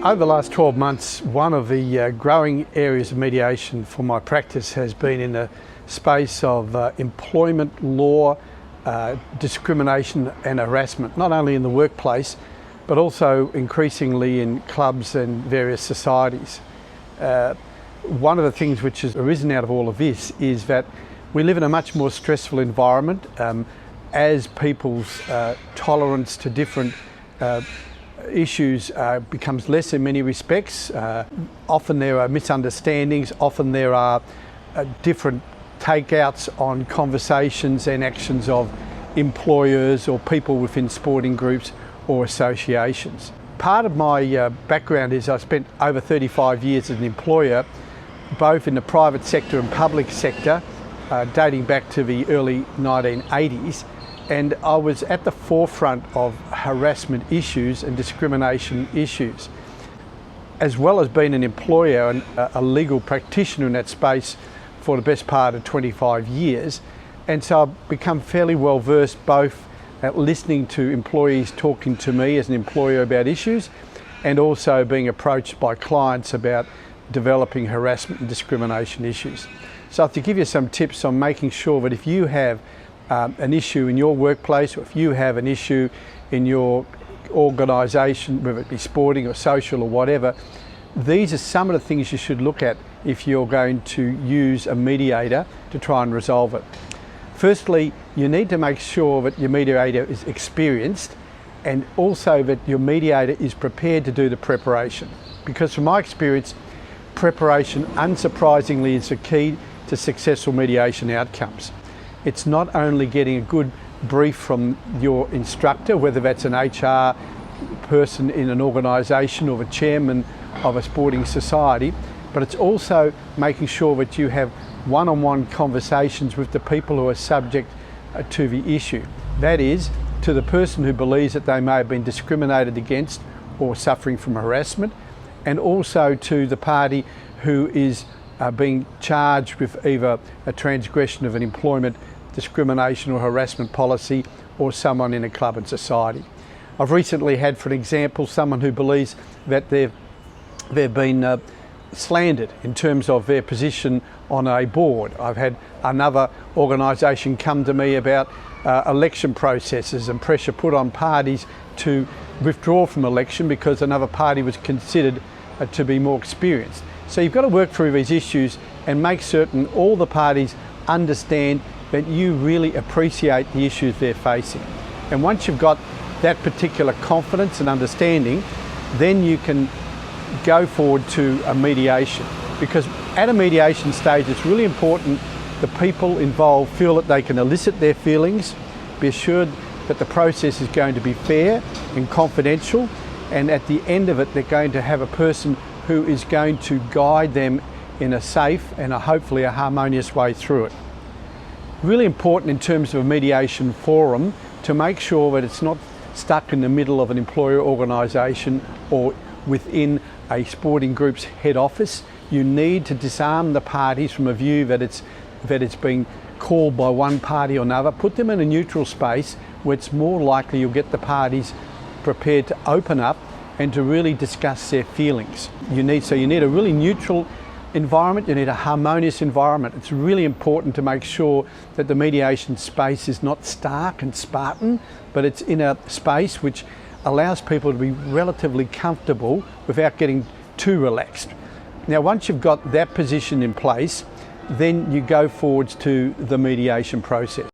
Over the last 12 months, one of the growing areas of mediation for my practice has been in the space of employment law, discrimination and harassment, not only in the workplace, but also increasingly in clubs and various societies. One of the things which has arisen out of all of this is that we live in a much more stressful environment as people's tolerance to different issues becomes less in many respects. Often there are misunderstandings, often there are different takeouts on conversations and actions of employers or people within sporting groups or associations. Part of my background is I spent over 35 years as an employer, both in the private sector and public sector, dating back to the early 1980s. And I was at the forefront of harassment issues and discrimination issues, as well as being an employer and a legal practitioner in that space for the best part of 25 years. And so I've become fairly well versed both at listening to employees talking to me as an employer about issues, and also being approached by clients about developing harassment and discrimination issues. So to give you some tips on making sure that if you have an issue in your workplace, or if you have an issue in your organisation, whether it be sporting or social or whatever, these are some of the things you should look at if you're going to use a mediator to try and resolve it. Firstly, you need to make sure that your mediator is experienced, and also that your mediator is prepared to do the preparation. Because from my experience, preparation, unsurprisingly, is the key to successful mediation outcomes. It's not only getting a good brief from your instructor, whether that's an HR person in an organisation or the chairman of a sporting society, but it's also making sure that you have one-on-one conversations with the people who are subject to the issue. That is, to the person who believes that they may have been discriminated against or suffering from harassment, and also to the party who is being charged with either a transgression of an employment discrimination or harassment policy, or someone in a club and society. I've recently had, for example, someone who believes that they've been slandered in terms of their position on a board. I've had another organisation come to me about election processes and pressure put on parties to withdraw from election because another party was considered to be more experienced. So you've got to work through these issues and make certain all the parties understand that you really appreciate the issues they're facing. And once you've got that particular confidence and understanding, then you can go forward to a mediation. Because at a mediation stage, it's really important the people involved feel that they can elicit their feelings, be assured that the process is going to be fair and confidential, and at the end of it, they're going to have a person who is going to guide them in a safe and hopefully a harmonious way through it. Really important in terms of a mediation forum to make sure that it's not stuck in the middle of an employer organisation or within a sporting group's head office. You need to disarm the parties from a view that it's being called by one party or another. Put them in a neutral space where it's more likely you'll get the parties prepared to open up and to really discuss their feelings. You need a really neutral environment, you need a harmonious environment. It's really important to make sure that the mediation space is not stark and Spartan, but it's in a space which allows people to be relatively comfortable without getting too relaxed. Now, once you've got that position in place, then you go forwards to the mediation process.